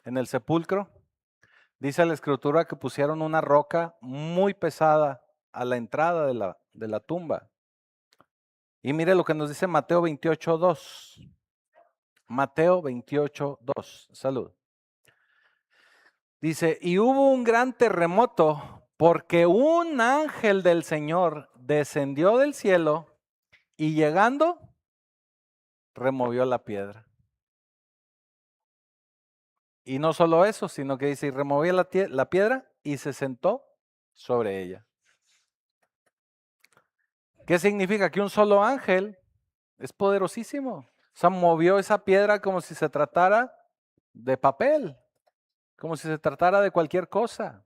en el sepulcro? Dice la Escritura que pusieron una roca muy pesada a la entrada de la tumba. Y mire lo que nos dice Mateo 28:2. Mateo 28:2. Salud. Dice, y hubo un gran terremoto porque un ángel del Señor descendió del cielo y llegando, removió la piedra. Y no solo eso, sino que dice, y removió la piedra y se sentó sobre ella. ¿Qué significa? Que un solo ángel es poderosísimo. O sea, movió esa piedra como si se tratara de papel, como si se tratara de cualquier cosa.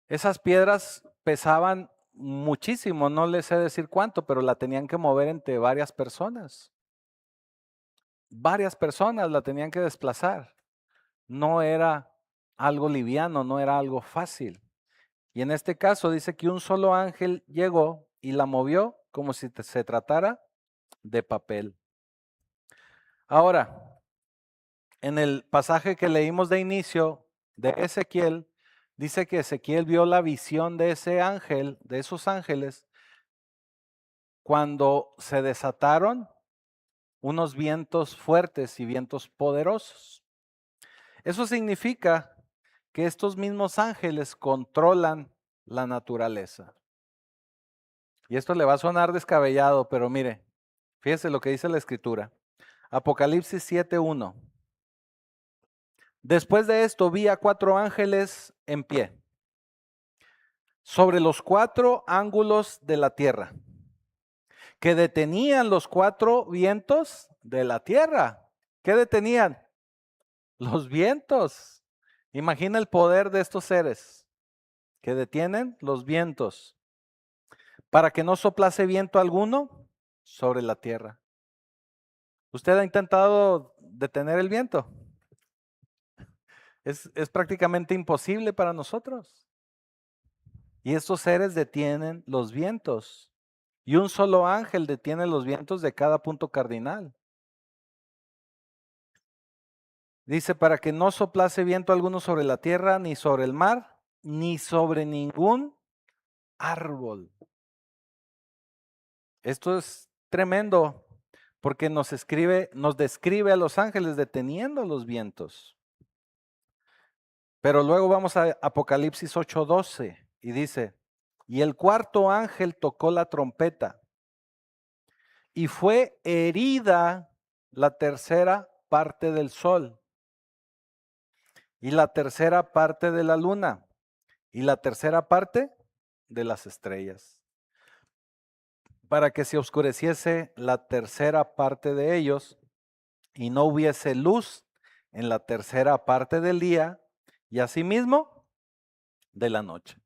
Esas piedras pesaban muchísimo, no les sé decir cuánto, pero la tenían que mover entre varias personas. Varias personas la tenían que desplazar. No era algo liviano, no era algo fácil. Y en este caso dice que un solo ángel llegó y la movió como si se tratara de papel. Ahora, en el pasaje que leímos de inicio de Ezequiel, dice que Ezequiel vio la visión de ese ángel, de esos ángeles, cuando se desataron unos vientos fuertes y vientos poderosos. Eso significa que estos mismos ángeles controlan la naturaleza. Y esto le va a sonar descabellado, pero mire, fíjese lo que dice la Escritura. Apocalipsis 7:1. Después de esto vi a 4 ángeles en pie, sobre los 4 ángulos de la tierra, que detenían los 4 vientos de la tierra. ¿Qué detenían? Los vientos. Imagina el poder de estos seres que detienen los vientos para que no soplase viento alguno sobre la tierra. ¿Usted ha intentado detener el viento? Es prácticamente imposible para nosotros. Y estos seres detienen los vientos. Y un solo ángel detiene los vientos de cada punto cardinal. Dice, para que no soplase viento alguno sobre la tierra, ni sobre el mar, ni sobre ningún árbol. Esto es tremendo, porque nos describe a los ángeles deteniendo los vientos. Pero luego vamos a Apocalipsis 8:12 y dice, y el cuarto ángel tocó la trompeta y fue herida la tercera parte del sol y la tercera parte de la luna y la tercera parte de las estrellas, para que se oscureciese la tercera parte de ellos y no hubiese luz en la tercera parte del día y asimismo de la noche.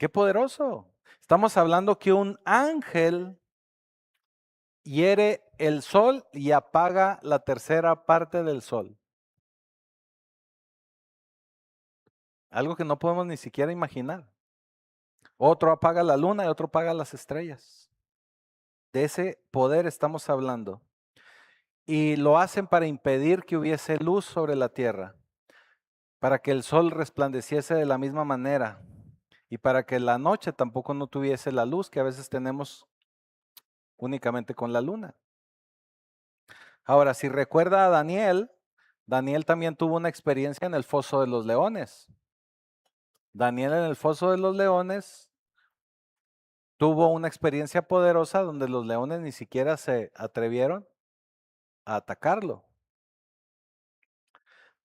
¡Qué poderoso! Estamos hablando que un ángel hiere el sol y apaga la tercera parte del sol. Algo que no podemos ni siquiera imaginar. Otro apaga la luna y otro apaga las estrellas. De ese poder estamos hablando. Y lo hacen para impedir que hubiese luz sobre la tierra, para que el sol resplandeciese de la misma manera y para que la noche tampoco no tuviese la luz que a veces tenemos únicamente con la luna. Ahora, si recuerda a Daniel, Daniel también tuvo una experiencia en el foso de los leones. Daniel en el foso de los leones tuvo una experiencia poderosa donde los leones ni siquiera se atrevieron a atacarlo.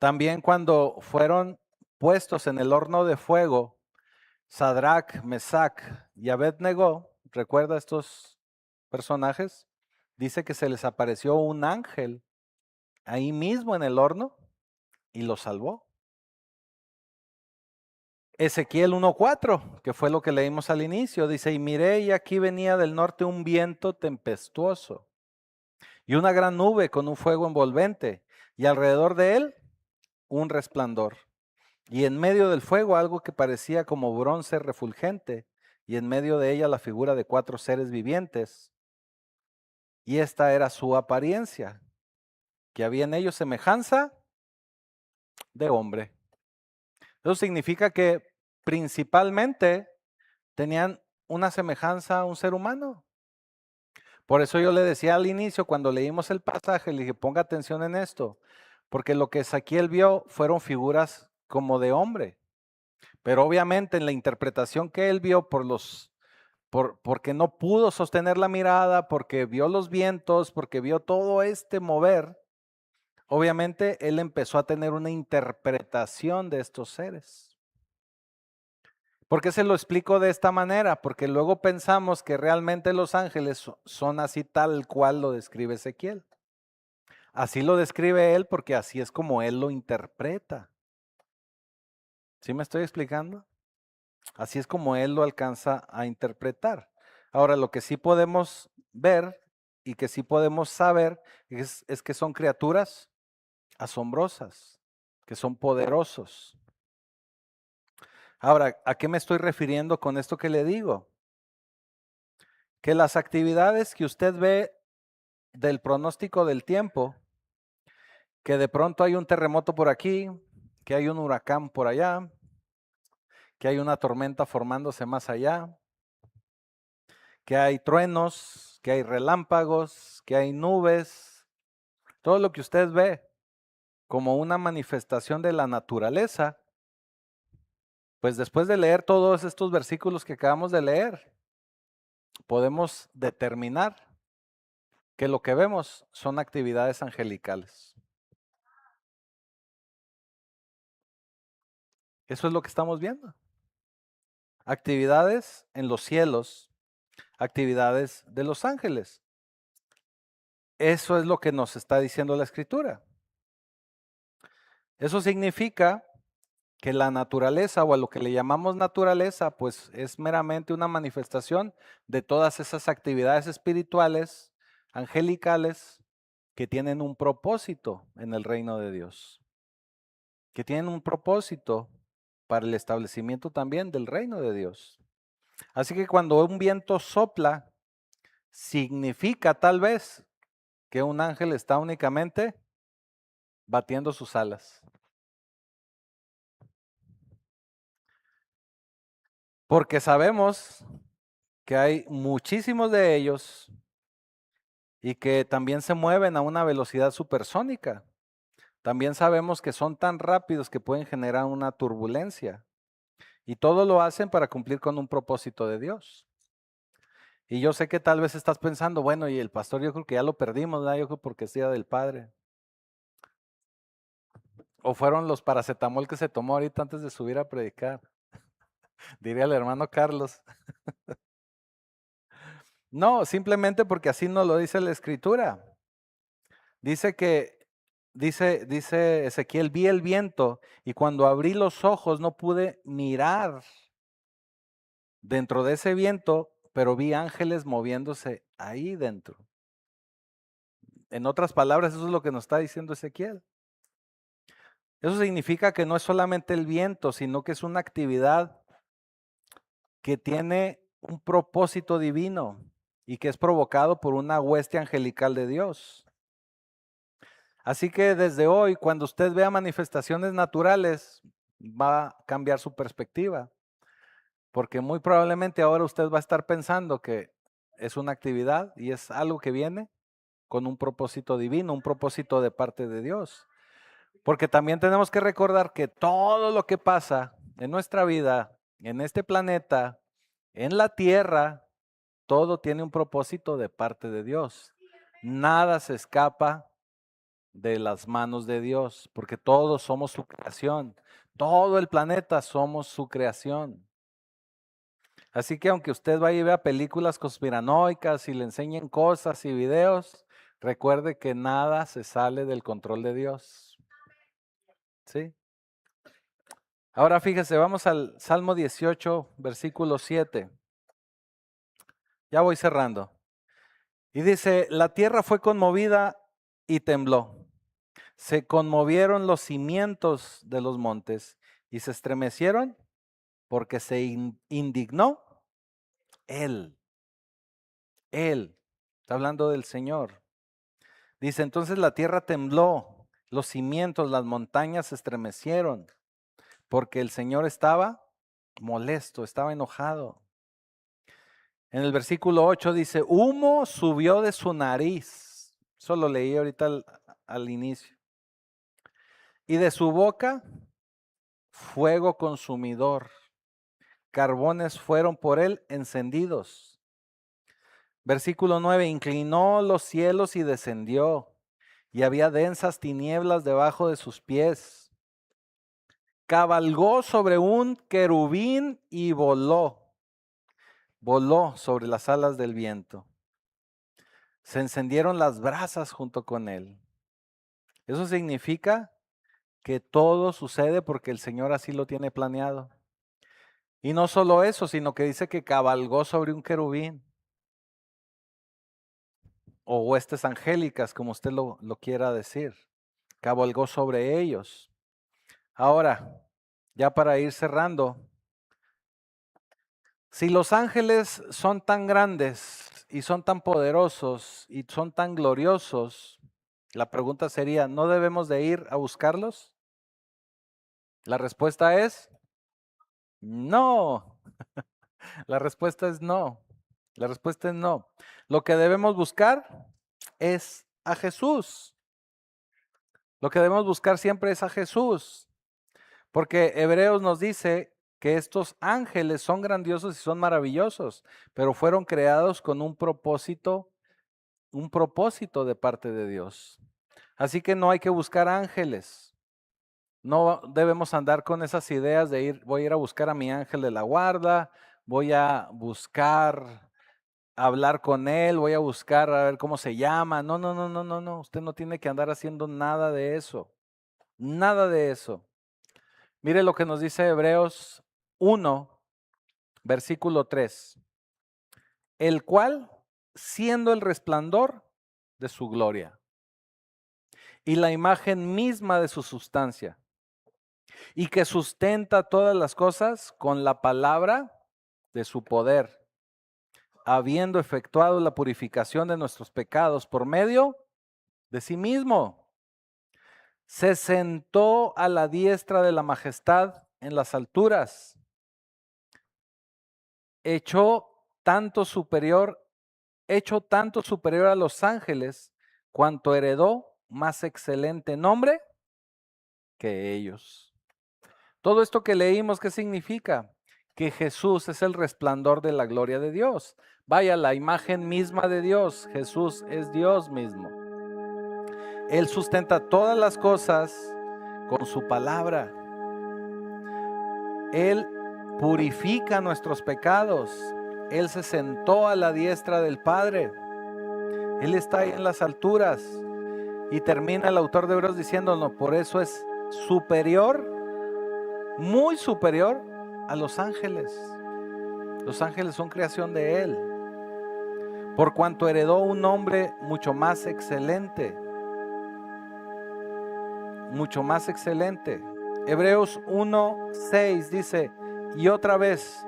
También cuando fueron puestos en el horno de fuego, Sadrach, Mesach y Abednego, ¿recuerda estos personajes? Dice que se les apareció un ángel ahí mismo en el horno y los salvó. Ezequiel 1:4, que fue lo que leímos al inicio, dice, y miré y aquí venía del norte un viento tempestuoso y una gran nube con un fuego envolvente y alrededor de él un resplandor. Y en medio del fuego algo que parecía como bronce refulgente y en medio de ella la figura de 4 seres vivientes. Y esta era su apariencia, que había en ellos semejanza de hombre. Eso significa que principalmente tenían una semejanza a un ser humano. Por eso yo le decía al inicio, cuando leímos el pasaje, le dije, ponga atención en esto, porque lo que Ezequiel vio fueron figuras como de hombre. Pero obviamente en la interpretación que él vio porque no pudo sostener la mirada, porque vio los vientos, porque vio todo este mover, obviamente él empezó a tener una interpretación de estos seres. ¿Por qué se lo explico de esta manera? Porque luego pensamos que realmente los ángeles son así tal cual lo describe Ezequiel. Así lo describe él porque así es como él lo interpreta. ¿Sí me estoy explicando? Así es como él lo alcanza a interpretar. Ahora, lo que sí podemos ver y que sí podemos saber es que son criaturas asombrosas, que son poderosos. Ahora, ¿a qué me estoy refiriendo con esto que le digo? Que las actividades que usted ve del pronóstico del tiempo, que de pronto hay un terremoto por aquí, que hay un huracán por allá, que hay una tormenta formándose más allá, que hay truenos, que hay relámpagos, que hay nubes, todo lo que usted ve como una manifestación de la naturaleza, pues después de leer todos estos versículos que acabamos de leer, podemos determinar que lo que vemos son actividades angelicales. Eso es lo que estamos viendo. Actividades en los cielos, actividades de los ángeles. Eso es lo que nos está diciendo la Escritura. Eso significa que la naturaleza o a lo que le llamamos naturaleza, pues es meramente una manifestación de todas esas actividades espirituales, angelicales, que tienen un propósito en el reino de Dios, que tienen un propósito para el establecimiento también del reino de Dios. Así que cuando un viento sopla, significa tal vez que un ángel está únicamente batiendo sus alas. Porque sabemos que hay muchísimos de ellos y que también se mueven a una velocidad supersónica. También sabemos que son tan rápidos que pueden generar una turbulencia. Y todo lo hacen para cumplir con un propósito de Dios. Y yo sé que tal vez estás pensando, bueno, y el pastor yo creo que ya lo perdimos, ¿verdad? Yo creo porque es Día del Padre. O fueron los paracetamol que se tomó ahorita antes de subir a predicar. Diría el hermano Carlos. No, simplemente porque así nos lo dice la Escritura. Dice Ezequiel, vi el viento y cuando abrí los ojos no pude mirar dentro de ese viento, pero vi ángeles moviéndose ahí dentro. En otras palabras, eso es lo que nos está diciendo Ezequiel. Eso significa que no es solamente el viento, sino que es una actividad que tiene un propósito divino y que es provocado por una hueste angelical de Dios. Así que desde hoy, cuando usted vea manifestaciones naturales, va a cambiar su perspectiva, porque muy probablemente ahora usted va a estar pensando que es una actividad y es algo que viene con un propósito divino, un propósito de parte de Dios. Porque también tenemos que recordar que todo lo que pasa en nuestra vida, en este planeta, en la tierra, todo tiene un propósito de parte de Dios. Nada se escapa de las manos de Dios, porque todos somos su creación. Todo el planeta somos su creación. Así que aunque usted vaya y vea películas conspiranoicas y le enseñen cosas y videos, recuerde que nada se sale del control de Dios. ¿Sí? Ahora fíjese, vamos al Salmo 18, versículo 7. Ya voy cerrando. Y dice, la tierra fue conmovida y tembló. Se conmovieron los cimientos de los montes y se estremecieron porque se indignó Él. Él. Está hablando del Señor. Dice, entonces la tierra tembló, los cimientos, las montañas se estremecieron porque el Señor estaba molesto, estaba enojado. En el versículo 8 dice, humo subió de su nariz. Eso lo leí ahorita al inicio. Y de su boca, fuego consumidor. Carbones fueron por él encendidos. Versículo 9, inclinó los cielos y descendió, y había densas tinieblas debajo de sus pies. Cabalgó sobre un querubín y voló sobre las alas del viento. Se encendieron las brasas junto con él. Eso significa que todo sucede porque el Señor así lo tiene planeado. Y no solo eso, sino que dice que cabalgó sobre un querubín. O huestes angélicas, como usted lo quiera decir. Cabalgó sobre ellos. Ahora, ya para ir cerrando, si los ángeles son tan grandes y son tan poderosos y son tan gloriosos, la pregunta sería, ¿no debemos de ir a buscarlos? La respuesta es no. La respuesta es no. La respuesta es no. Lo que debemos buscar es a Jesús. Lo que debemos buscar siempre es a Jesús. Porque Hebreos nos dice que estos ángeles son grandiosos y son maravillosos, pero fueron creados con un propósito de parte de Dios. Así que no hay que buscar ángeles. No debemos andar con esas ideas de voy a ir a buscar a mi ángel de la guarda, voy a buscar hablar con él, voy a buscar a ver cómo se llama. No, no, no, no, no, no. Usted no tiene que andar haciendo nada de eso. Nada de eso. Mire lo que nos dice Hebreos 1, versículo 3. El cual, siendo el resplandor de su gloria y la imagen misma de su sustancia, y que sustenta todas las cosas con la palabra de su poder, habiendo efectuado la purificación de nuestros pecados por medio de sí mismo, se sentó a la diestra de la majestad en las alturas, hecho tanto superior a los ángeles, cuanto heredó más excelente nombre que ellos. Todo esto que leímos, ¿qué significa? Que Jesús es el resplandor de la gloria de Dios. Vaya, la imagen misma de Dios. Jesús es Dios mismo. Él sustenta todas las cosas con su palabra. Él purifica nuestros pecados. Él se sentó a la diestra del Padre. Él está ahí en las alturas. Y termina el autor de Hebreos diciéndonos, por eso es superior, muy superior a los ángeles. Los ángeles son creación de Él. Por cuanto heredó un nombre mucho más excelente. Mucho más excelente. Hebreos 1:6 dice, y otra vez,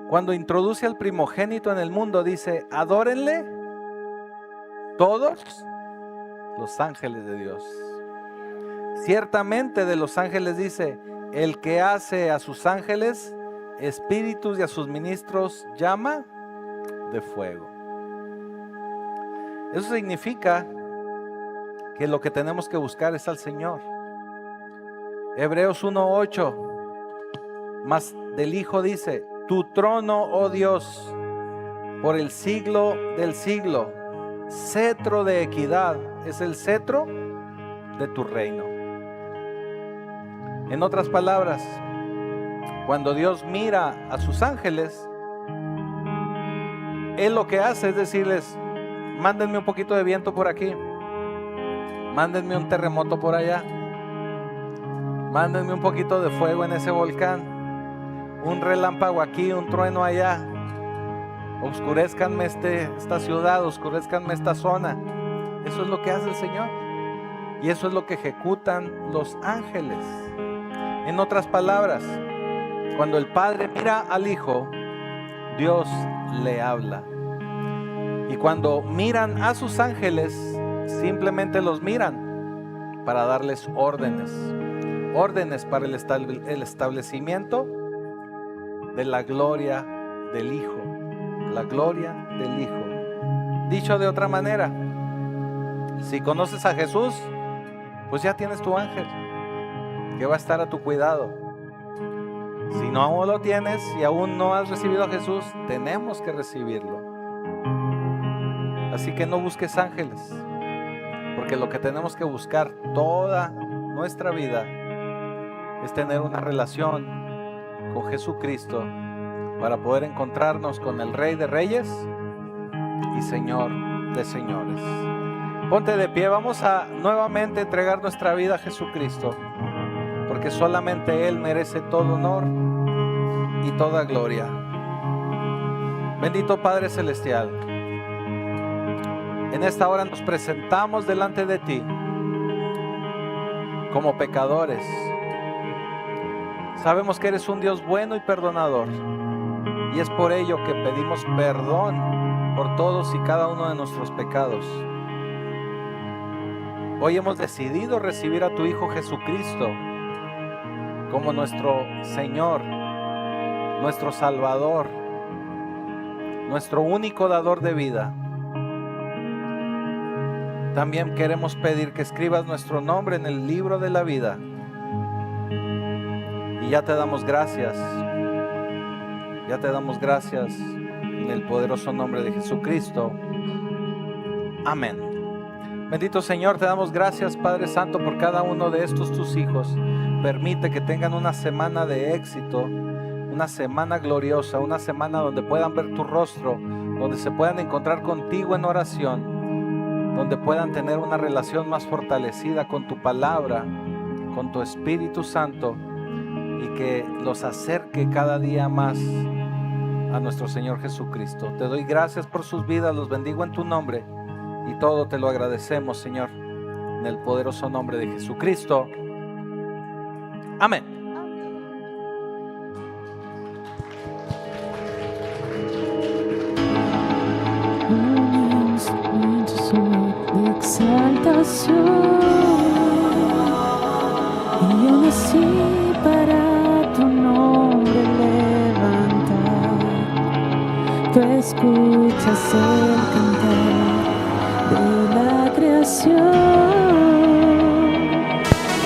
cuando introduce al primogénito en el mundo, dice, adórenle todos los ángeles de Dios. Ciertamente de los ángeles dice, el que hace a sus ángeles espíritus y a sus ministros llama de fuego. Eso significa que lo que tenemos que buscar es al Señor. Hebreos 1:8, más del Hijo dice, tu trono, oh Dios, por el siglo del siglo, cetro de equidad, es el cetro de tu reino. En otras palabras, cuando Dios mira a sus ángeles, Él lo que hace es decirles, mándenme un poquito de viento por aquí, mándenme un terremoto por allá, mándenme un poquito de fuego en ese volcán, un relámpago aquí, un trueno allá, oscurezcanme esta ciudad, oscurezcanme esta zona. Eso es lo que hace el Señor, y eso es lo que ejecutan los ángeles. En otras palabras, cuando el Padre mira al Hijo, Dios le habla. Y cuando miran a sus ángeles, simplemente los miran para darles órdenes. Órdenes para el establecimiento de la gloria del Hijo. La gloria del Hijo. Dicho de otra manera, si conoces a Jesús, pues ya tienes tu ángel que va a estar a tu cuidado. Si no aún lo tienes y aún no has recibido a Jesús, tenemos que recibirlo. Así que no busques ángeles, porque lo que tenemos que buscar toda nuestra vida es tener una relación con Jesucristo para poder encontrarnos con el Rey de Reyes y Señor de Señores. Ponte de pie, vamos a nuevamente entregar nuestra vida a Jesucristo, porque solamente Él merece todo honor y toda gloria. Bendito Padre Celestial, en esta hora nos presentamos delante de ti como pecadores. Sabemos que eres un Dios bueno y perdonador, y es por ello que pedimos perdón por todos y cada uno de nuestros pecados. Hoy hemos decidido recibir a tu Hijo Jesucristo como nuestro Señor, nuestro Salvador, nuestro único dador de vida. También queremos pedir que escribas nuestro nombre en el libro de la vida. Y ya te damos gracias. Ya te damos gracias en el poderoso nombre de Jesucristo. Amén. Bendito Señor, te damos gracias, Padre Santo, por cada uno de estos tus hijos. Permite que tengan una semana de éxito, una semana gloriosa, una semana donde puedan ver tu rostro, donde se puedan encontrar contigo en oración, donde puedan tener una relación más fortalecida con tu palabra, con tu Espíritu Santo, y que los acerque cada día más a nuestro Señor Jesucristo. Te doy gracias por sus vidas, los bendigo en tu nombre, y todo te lo agradecemos, Señor, en el poderoso nombre de Jesucristo. Amén. Un instrumento soy de exaltación, y yo nací para tu nombre levantar. Tú escuchas el cantar de la creación,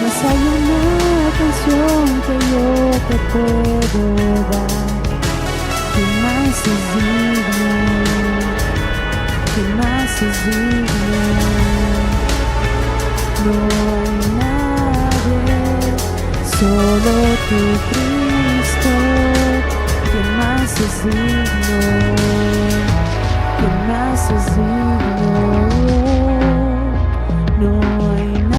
mas hay una canción que yo te puedo dar, que más es digno, que más es digno. No hay nadie, solo tu Cristo, que más es digno, que más es digno. No